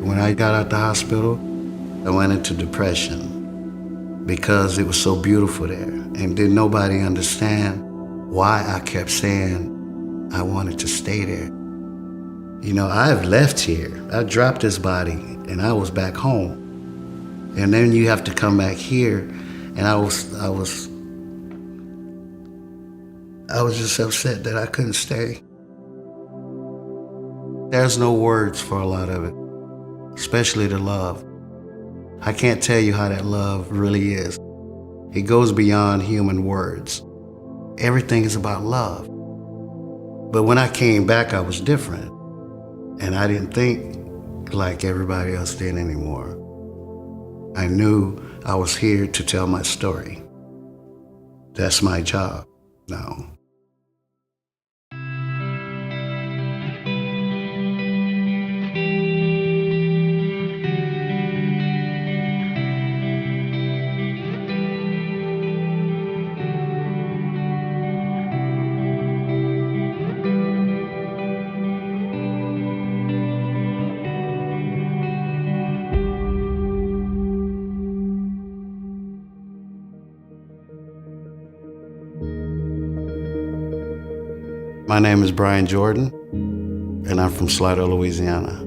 When I got out the hospital, I went into depression because it was so beautiful there. And didn't nobody understand why I kept saying I wanted to stay there. You know, I've left here. I dropped this body and I was back home. And then you have to come back here, and I was just upset that I couldn't stay. There's no words for a lot of it, especially the love. I can't tell you how that love really is. It goes beyond human words. Everything is about love. But when I came back, I was different. And I didn't think like everybody else did anymore. I knew I was here to tell my story. That's my job now. My name is Brian Jordan, and I'm from Slaughter, Louisiana.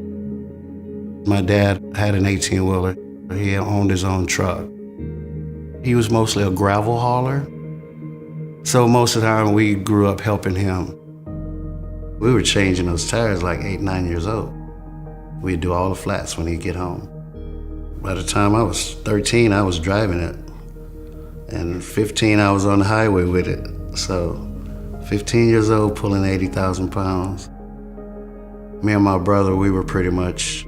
My dad had an 18-wheeler. He owned his own truck. He was mostly a gravel hauler, so most of the time we grew up helping him. We were changing those tires like 8, 9 years old. We'd do all the flats when he'd get home. By the time I was 13, I was driving it, and 15, I was on the highway with it. So 15 years old, pulling 80,000 pounds. Me and my brother, we were pretty much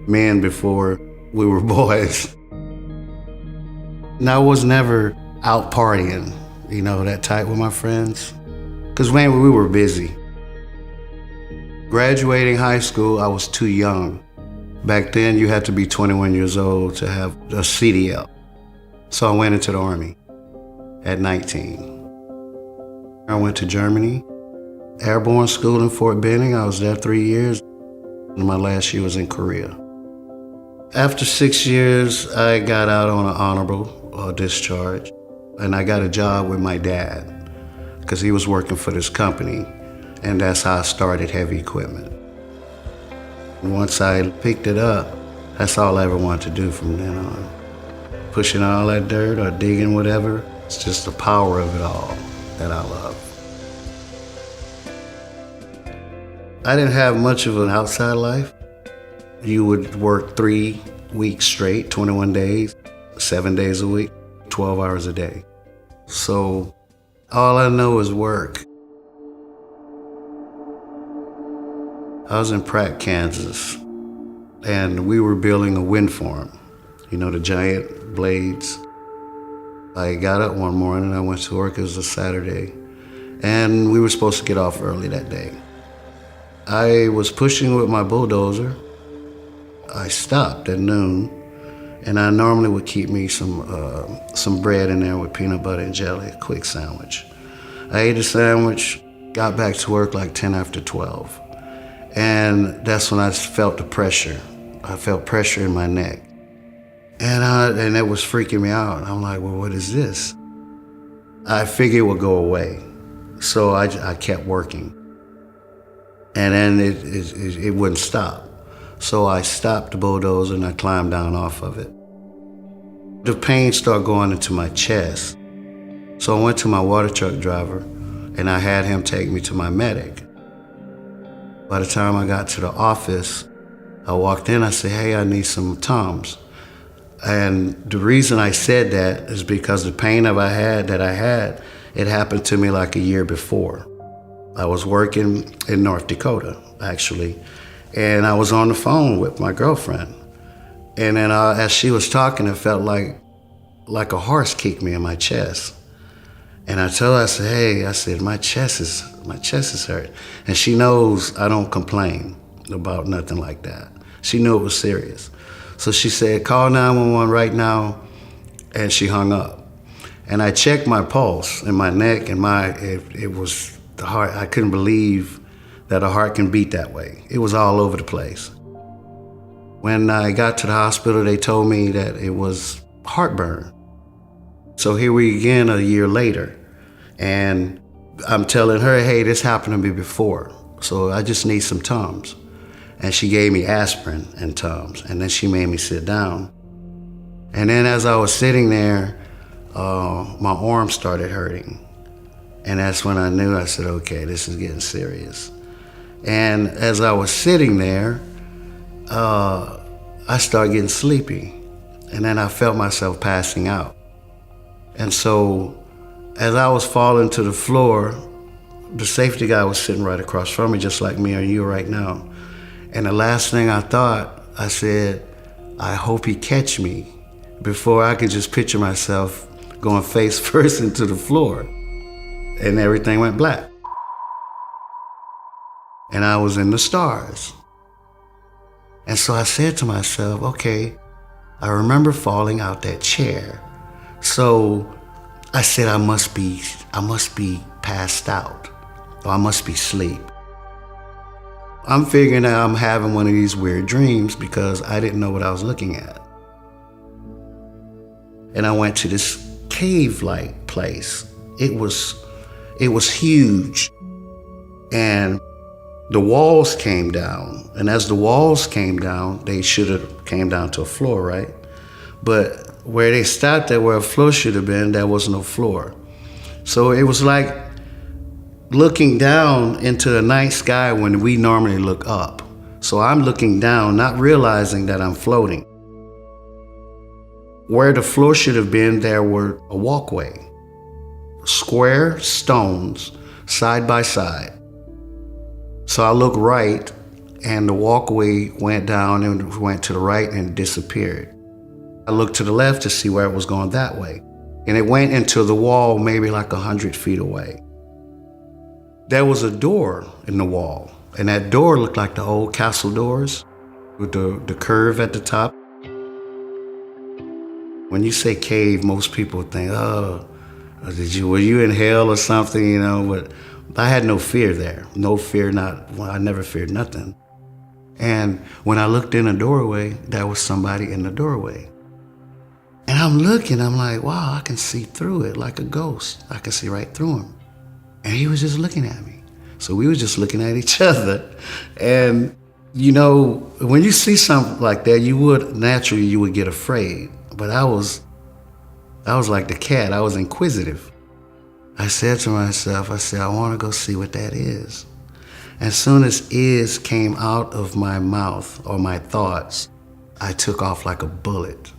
men before we were boys. And I was never out partying, you know, that tight with my friends, because man, we were busy. Graduating high school, I was too young. Back then, you had to be 21 years old to have a CDL. So I went into the Army at 19. I went to Germany, airborne school in Fort Benning. I was there 3 years, and my last year was in Korea. After 6 years, I got out on an honorable discharge, and I got a job with my dad because he was working for this company, and that's how I started heavy equipment. And once I picked it up, that's all I ever wanted to do from then on. Pushing all that dirt or digging whatever, it's just the power of it all that I love. I didn't have much of an outside life. You would work 3 weeks straight, 21 days, 7 days a week, 12 hours a day. So all I know is work. I was in Pratt, Kansas, and we were building a wind farm. You know, the giant blades. I got up one morning, I went to work, it was a Saturday, and we were supposed to get off early that day. I was pushing with my bulldozer. I stopped at noon, and I normally would keep me some bread in there with peanut butter and jelly, a quick sandwich. I ate a sandwich, got back to work like 10 after 12, and that's when I felt the pressure. I felt pressure in my neck. And it was freaking me out. I'm like, well, what is this? I figured it would go away. So I kept working. And then it wouldn't stop. So I stopped the bulldozer and I climbed down off of it. The pain started going into my chest. So I went to my water truck driver and I had him take me to my medic. By the time I got to the office, I walked in, I said, hey, I need some Tums. And the reason I said that is because the pain that I had, it happened to me like a year before. I was working in North Dakota, actually, and I was on the phone with my girlfriend. And then as she was talking, it felt like a horse kicked me in my chest. And I told her, I said, hey, I said, my chest is hurt. And she knows I don't complain about nothing like that. She knew it was serious. So she said, call 911 right now, and she hung up. And I checked my pulse in my neck, and it was the heart. I couldn't believe that a heart can beat that way. It was all over the place. When I got to the hospital, they told me that it was heartburn. So here we again a year later, and I'm telling her, hey, this happened to me before, so I just need some Tums. And she gave me aspirin and Tums, and then she made me sit down. And then as I was sitting there, my arm started hurting. And that's when I knew, I said, okay, this is getting serious. And as I was sitting there, I started getting sleepy. And then I felt myself passing out. And so as I was falling to the floor, the safety guy was sitting right across from me, just like me or you right now. And the last thing I thought, I said, I hope he catch me, before I could just picture myself going face first into the floor. And everything went black. And I was in the stars. And so I said to myself, okay, I remember falling out that chair. So I said, I must be passed out, or I must be asleep. I'm figuring that I'm having one of these weird dreams because I didn't know what I was looking at. And I went to this cave-like place. It was huge. And the walls came down. And as the walls came down, they should have came down to a floor, right? But where they stopped at, where a floor should have been, there was no floor. So it was like looking down into the night sky when we normally look up. So I'm looking down, not realizing that I'm floating. Where the floor should have been, there were a walkway, square stones, side by side. So I looked right, and the walkway went down and went to the right and disappeared. I looked to the left to see where it was going that way. And it went into the wall maybe like 100 feet away. There was a door in the wall, and that door looked like the old castle doors with the curve at the top. When you say cave, most people think, oh, were you in hell or something, you know? But I had no fear there. No fear, I never feared nothing. And when I looked in the doorway, there was somebody in the doorway. And I'm looking, I'm like, wow, I can see through it like a ghost. I can see right through him. And he was just looking at me. So we were just looking at each other. And, you know, when you see something like that, you would get afraid. But I was like the cat, I was inquisitive. I said to myself, I want to go see what that is. As soon as "is" came out of my mouth or my thoughts, I took off like a bullet.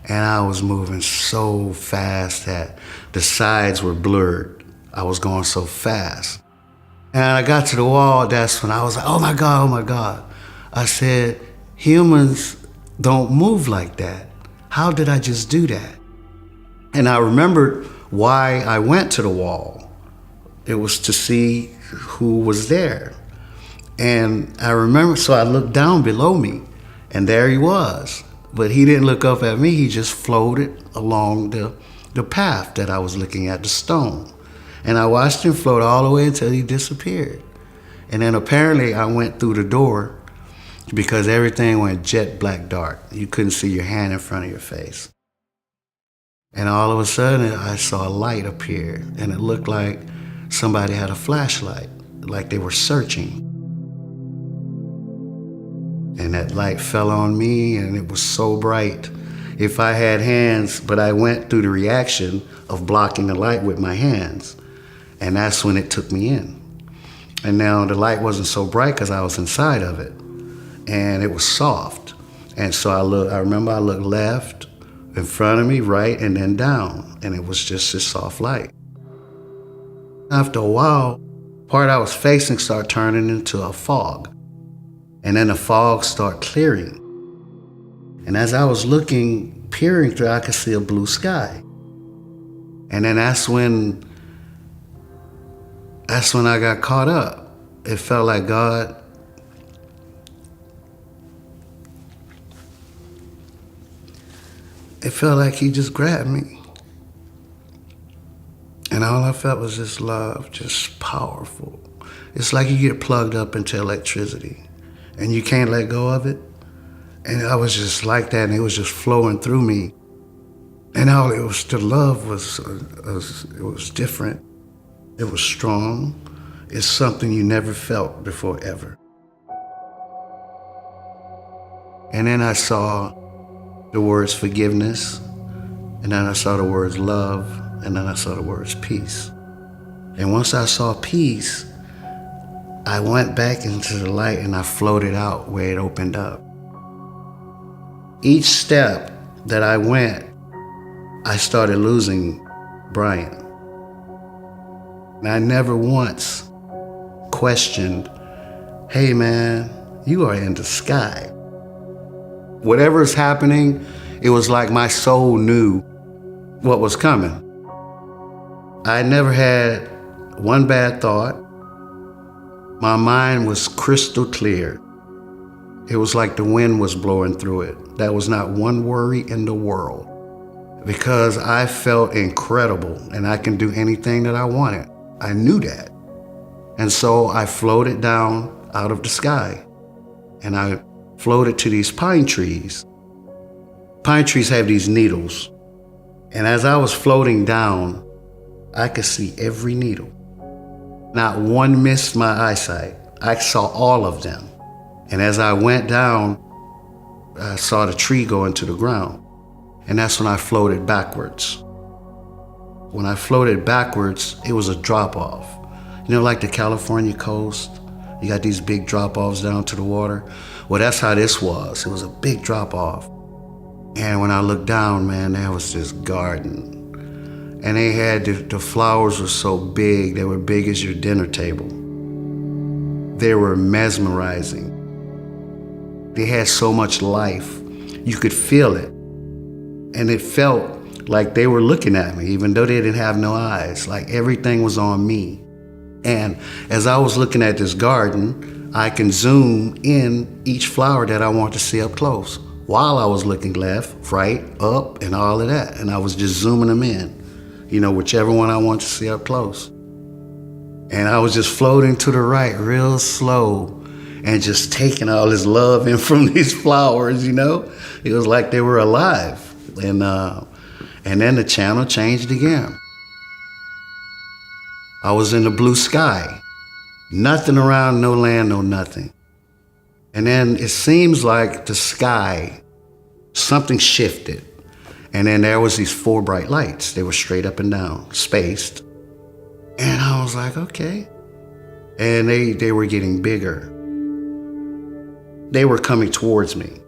And I was moving so fast that the sides were blurred. I was going so fast. And I got to the wall, that's when I was like, oh my God. I said, humans don't move like that. How did I just do that? And I remembered why I went to the wall. It was to see who was there. And I remember, so I looked down below me, and there he was. But he didn't look up at me, he just floated along the path that I was looking at, the stone. And I watched him float all the way until he disappeared. And then apparently I went through the door because everything went jet black dark. You couldn't see your hand in front of your face. And all of a sudden I saw a light appear, and it looked like somebody had a flashlight, like they were searching. And that light fell on me, and it was so bright. If I had hands, but I went through the reaction of blocking the light with my hands. And that's when it took me in. And now the light wasn't so bright because I was inside of it. And it was soft. And so I remember I looked left, in front of me, right, and then down. And it was just this soft light. After a while, part I was facing started turning into a fog. And then the fog started clearing. And as I was looking, peering through, I could see a blue sky. And then that's when I got caught up. It felt like God he just grabbed me. And all I felt was this love, just powerful. It's like you get plugged up into electricity and you can't let go of it. And I was just like that, and it was just flowing through me. And all it was, the love was it was different. It was strong. It's something you never felt before, ever. And then I saw the words forgiveness, and then I saw the words love, and then I saw the words peace. And once I saw peace, I went back into the light and I floated out where it opened up. Each step that I went, I started losing Brian. And I never once questioned, hey man, you are in the sky. Whatever is happening, it was like my soul knew what was coming. I never had one bad thought. My mind was crystal clear. It was like the wind was blowing through it. There was not one worry in the world, because I felt incredible and I can do anything that I wanted. I knew that. And so I floated down out of the sky, and I floated to these pine trees. Pine trees have these needles. And as I was floating down, I could see every needle. Not one missed my eyesight. I saw all of them. And as I went down, I saw the tree go into the ground. And that's when I floated backwards. When I floated backwards, it was a drop-off. You know, like the California coast, you got these big drop-offs down to the water. Well, that's how this was. It was a big drop-off. And when I looked down, man, there was this garden. And they had, the flowers were so big, they were big as your dinner table. They were mesmerizing. They had so much life. You could feel it. And it felt like they were looking at me, even though they didn't have no eyes. Like everything was on me. And as I was looking at this garden, I can zoom in each flower that I want to see up close, while I was looking left, right, up, and all of that. And I was just zooming them in, you know, whichever one I want to see up close. And I was just floating to the right real slow and just taking all this love in from these flowers, you know? It was like they were alive. And then the channel changed again. I was in the blue sky. Nothing around, no land, no nothing. And then it seems like the sky, something shifted. And then there was these 4 bright lights. They were straight up and down, spaced. And I was like, okay. And they were getting bigger. They were coming towards me.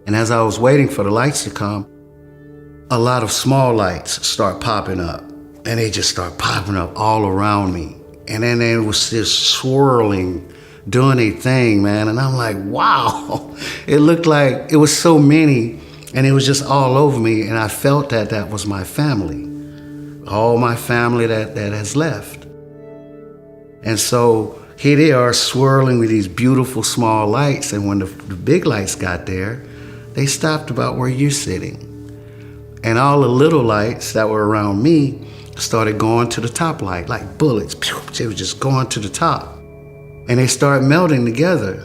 And as I was waiting for the lights to come, a lot of small lights start popping up. And they just start popping up all around me. And then they was just swirling, doing a thing, man. And I'm like, wow. It looked like it was so many, and it was just all over me. And I felt that that was my family. All my family that has left. And so here they are swirling with these beautiful small lights. And when the big lights got there, they stopped about where you're sitting. And all the little lights that were around me started going to the top light, like bullets. They were just going to the top. And they start melting together.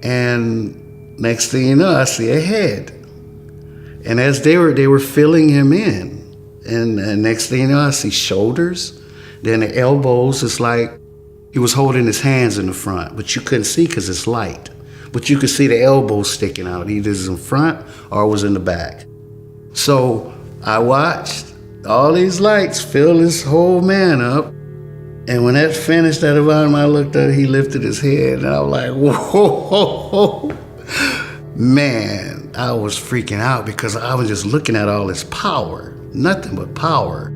And next thing you know, I see a head. And as they were filling him in. And next thing you know, I see shoulders. Then the elbows, it's like he was holding his hands in the front, but you couldn't see because it's light. But you could see the elbows sticking out, either it's in front or it was in the back. So I watched all these lights fill this whole man up. And when that finished at the bottom, I looked at it, he lifted his head, and I was like, whoa. Man, I was freaking out because I was just looking at all this power, nothing but power.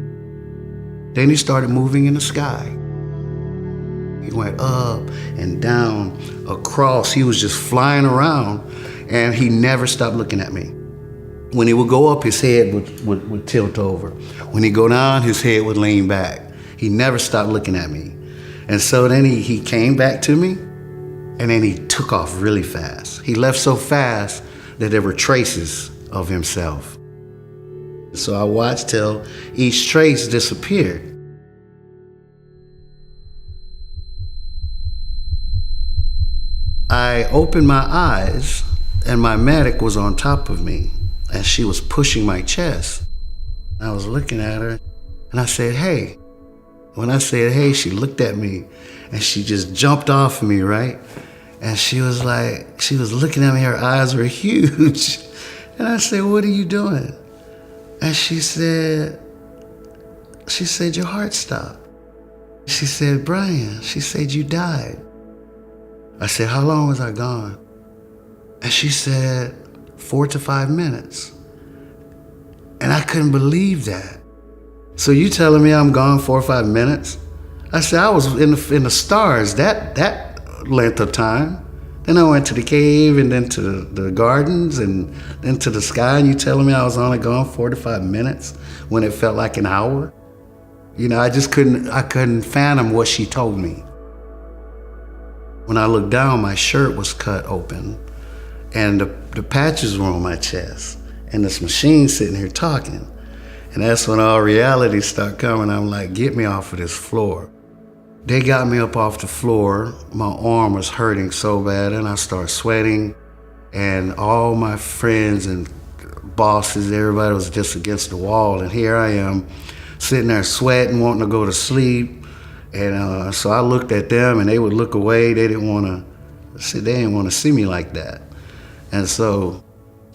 Then he started moving in the sky. He went up and down, across. He was just flying around, and he never stopped looking at me. When he would go up, his head would tilt over. When he'd go down, his head would lean back. He never stopped looking at me. And so then he came back to me, and then he took off really fast. He left so fast that there were traces of himself. So I watched till each trace disappeared. I opened my eyes, And my medic was on top of me, and she was pushing my chest. I was looking at her, and I said, hey. When I said, hey, she looked at me, and she just jumped off of me, right? And she was looking at me, her eyes were huge. And I said, what are you doing? And she said, your heart stopped. She said, Brian, she said, you died. I said, how long was I gone? And she said, 4 to 5 minutes. And I couldn't believe that. So you telling me I'm gone 4 or 5 minutes? I said, I was in the stars that length of time. Then I went to the cave and then to the gardens and then to the sky, and you telling me I was only gone 4 to 5 minutes when it felt like an hour? You know, I couldn't fathom what she told me. When I looked down, my shirt was cut open and the patches were on my chest and this machine sitting here talking. And that's when all reality started coming. I'm like, get me off of this floor. They got me up off the floor. My arm was hurting so bad and I started sweating. And all my friends and bosses, everybody was just against the wall. And here I am sitting there sweating, wanting to go to sleep. And so I looked at them and they would look away. They didn't want to see me like that. And so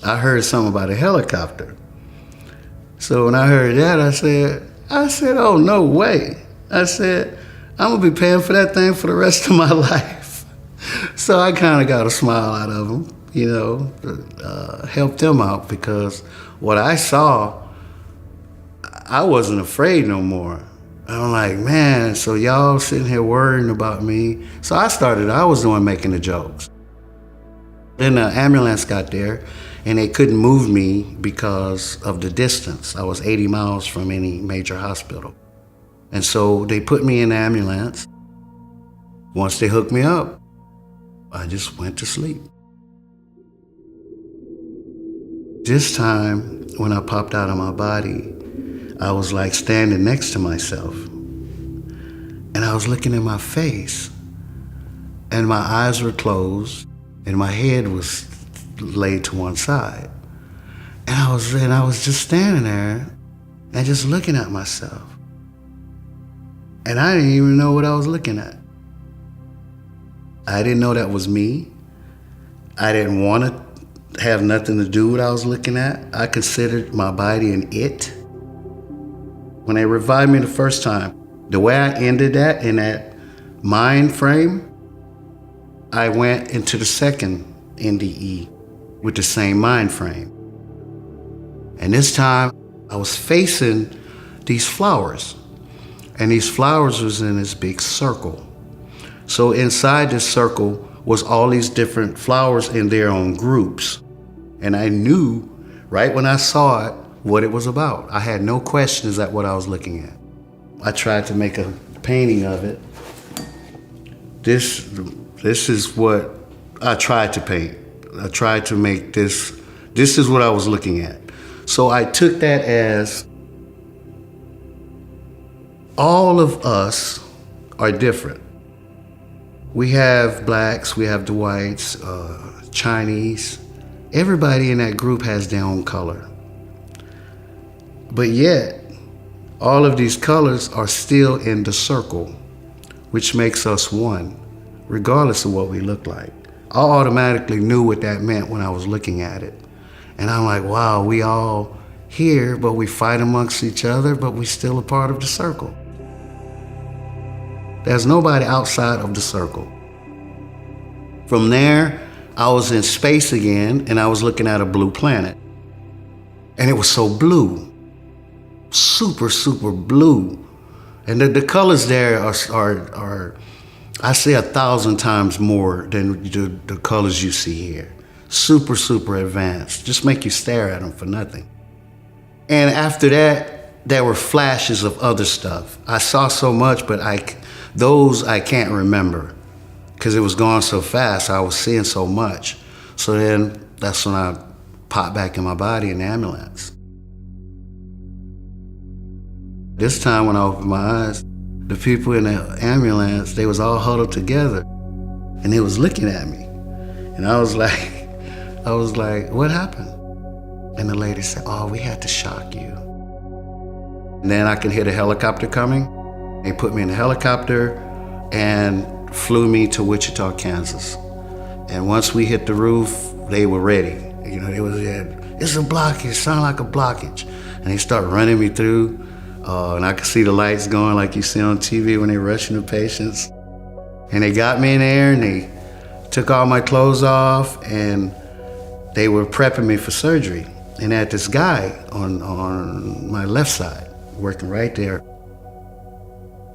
I heard something about a helicopter. So when I heard that, I said, oh, no way. I said, I'm gonna be paying for that thing for the rest of my life. So I kind of got a smile out of them, you know, helped them out because what I saw, I wasn't afraid no more. I'm like, man, so y'all sitting here worrying about me. So I was the one making the jokes. Then the ambulance got there and they couldn't move me because of the distance. I was 80 miles from any major hospital. And so they put me in the ambulance. Once they hooked me up, I just went to sleep. This time, when I popped out of my body, I was like standing next to myself. And I was looking at my face. And my eyes were closed, and my head was laid to one side. And I was just standing there and just looking at myself. And I didn't even know what I was looking at. I didn't know that was me. I didn't want to have nothing to do with what I was looking at. I considered my body an it. When they revived me the first time, the way I ended that in that mind frame, I went into the second NDE with the same mind frame. And this time I was facing these flowers. And these flowers was in this big circle. So inside this circle was all these different flowers in their own groups. And I knew right when I saw it what it was about. I had no questions at what I was looking at. I tried to make a painting of it. This is what I tried to paint. I tried to make this is what I was looking at. So I took that as all of us are different. We have blacks, we have the whites, Chinese. Everybody in that group has their own color. But yet, all of these colors are still in the circle, which makes us one, regardless of what we look like. I automatically knew what that meant when I was looking at it. And I'm like, wow, we all here, but we fight amongst each other, but we still a part of the circle. There's nobody outside of the circle. From there, I was in space again, and I was looking at a blue planet. And it was so blue, super, super blue. And the colors there are I say 1,000 times more than the colors you see here. Super, super advanced. Just make you stare at them for nothing. And after that, there were flashes of other stuff. I saw so much, but those I can't remember because it was going so fast. I was seeing so much. So then that's when I popped back in my body in the ambulance. This time when I opened my eyes, the people in the ambulance, they was all huddled together and they was looking at me. And I was like, I was like, what happened? And the lady said, oh, we had to shock you. And then I could hear the helicopter coming. They put me in a helicopter and flew me to Wichita, Kansas. And once we hit the roof, they were ready. You know, they was it's a blockage, sound like a blockage. And they start running me through, and I could see the lights going like you see on TV when they're rushing the patients. And they got me in there and they took all my clothes off and they were prepping me for surgery. And I had this guy on my left side, working right there.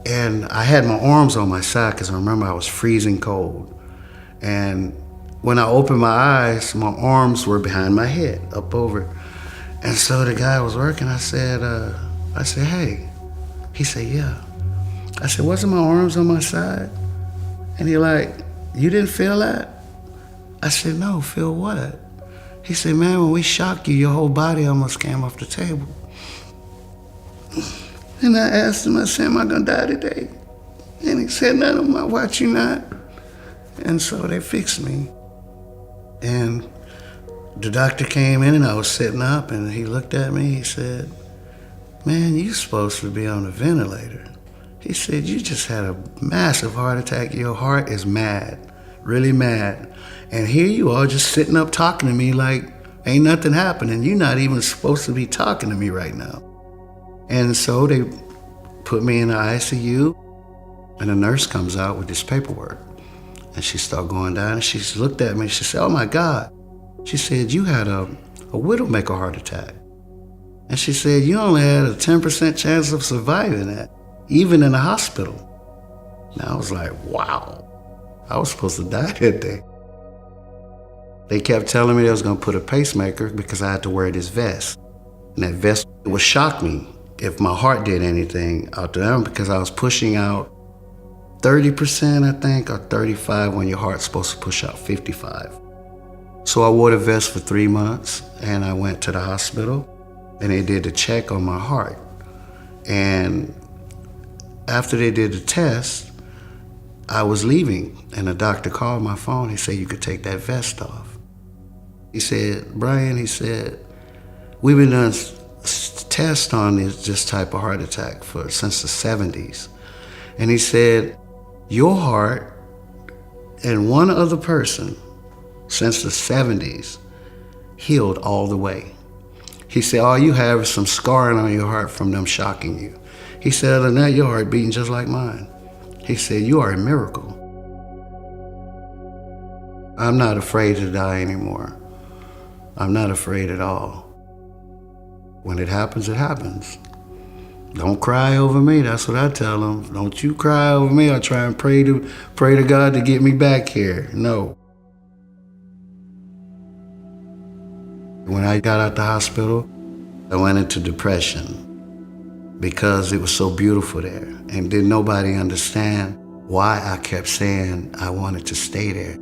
And I had my arms on my side because I remember I was freezing cold. And when I opened my eyes, my arms were behind my head, up over. And so the guy was working, I said, hey. He said, yeah. I said, wasn't my arms on my side? And he like, you didn't feel that? I said, no, feel what? He said, man, when we shocked you, your whole body almost came off the table. And I asked him, I said, am I gonna die today? And he said, no, I'm not watching that. And so they fixed me. And the doctor came in and I was sitting up and he looked at me, he said, man, you're supposed to be on a ventilator. He said, you just had a massive heart attack. Your heart is mad, really mad. And here you are just sitting up talking to me like ain't nothing happening. You're not even supposed to be talking to me right now. And so they put me in the ICU and the nurse comes out with this paperwork. And she started going down and she looked at me and she said, oh my God. She said, you had a widowmaker heart attack. And she said, you only had a 10% chance of surviving that, even in the hospital. And I was like, wow, I was supposed to die that day. They kept telling me they was gonna put a pacemaker because I had to wear this vest. And that vest would shock me if my heart did anything out there because I was pushing out 30%, I think, or 35 when your heart's supposed to push out 55. So I wore the vest for 3 months and I went to the hospital and they did a check on my heart. And after they did the test, I was leaving and the doctor called my phone. He said, you could take that vest off. He said, Brian, he said, we've been doing tests on this type of heart attack since the 70s. And he said, your heart and one other person since the 70s healed all the way. He said, all you have is some scarring on your heart from them shocking you. He said, other than that, your heart beating just like mine. He said, you are a miracle. I'm not afraid to die anymore. I'm not afraid at all. When it happens, it happens. Don't cry over me, that's what I tell them. Don't you cry over me. I try and pray to God to get me back here. No. When I got out the hospital, I went into depression because it was so beautiful there. And didn't nobody understand why I kept saying I wanted to stay there.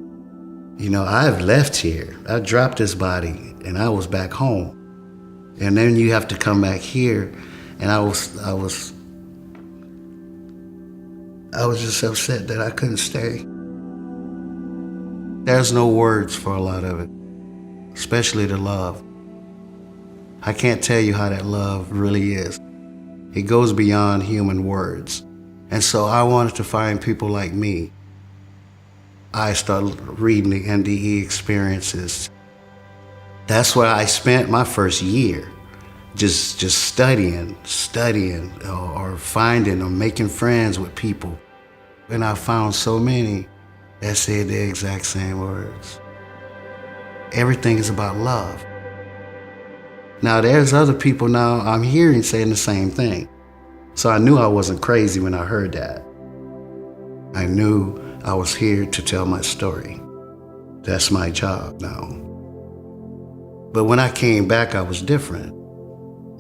You know, I've left here. I dropped this body and I was back home. And then you have to come back here. And I was just upset that I couldn't stay. There's no words for a lot of it, especially the love. I can't tell you how that love really is. It goes beyond human words. And so I wanted to find people like me. I started reading the NDE experiences. That's where I spent my first year. Just studying or finding or making friends with people. And I found so many that said the exact same words. Everything is about love. Now there's other people now I'm hearing saying the same thing. So I knew I wasn't crazy when I heard that. I knew I was here to tell my story. That's my job now. But when I came back, I was different.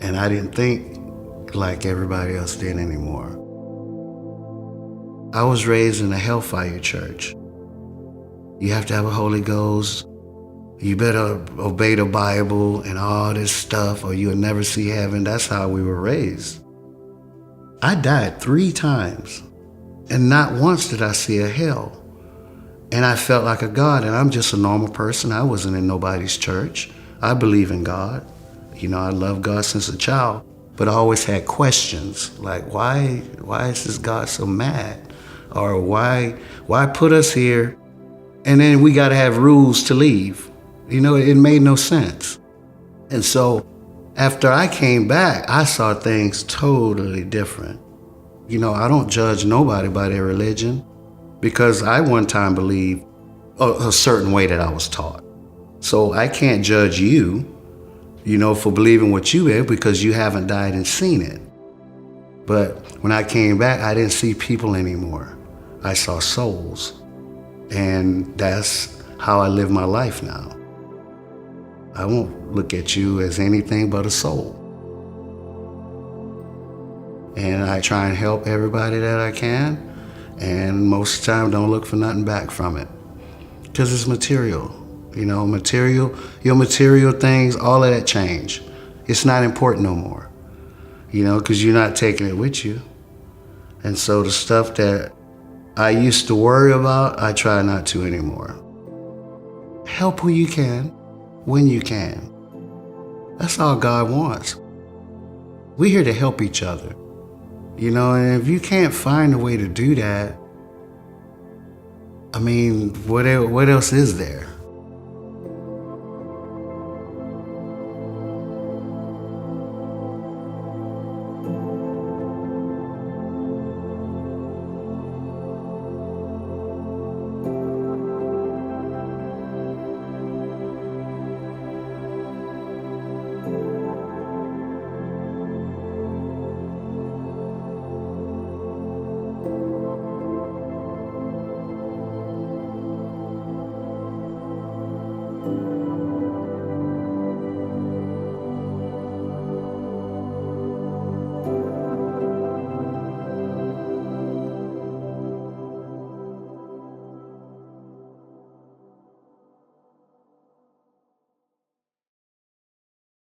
And I didn't think like everybody else did anymore. I was raised in a hellfire church. You have to have a Holy Ghost. You better obey the Bible and all this stuff or you'll never see heaven. That's how we were raised. I died 3 times and not once did I see a hell. And I felt like a God, and I'm just a normal person. I wasn't in nobody's church. I believe in God. I love God since a child, but I always had questions like, why is this God so mad? Or why put us here? And then we got to have rules to leave. It made no sense. And so after I came back, I saw things totally different. I don't judge nobody by their religion because I one time believed a certain way that I was taught. So I can't judge you, for believing what you did because you haven't died and seen it. But when I came back, I didn't see people anymore. I saw souls. And that's how I live my life now. I won't look at you as anything but a soul. And I try and help everybody that I can. And most of the time, don't look for nothing back from it. Because it's material. Your material things, all of that change. It's not important no more. Because you're not taking it with you. And so the stuff that I used to worry about, I try not to anymore. Help who you can, when you can. That's all God wants. We're here to help each other. And if you can't find a way to do that, what else is there?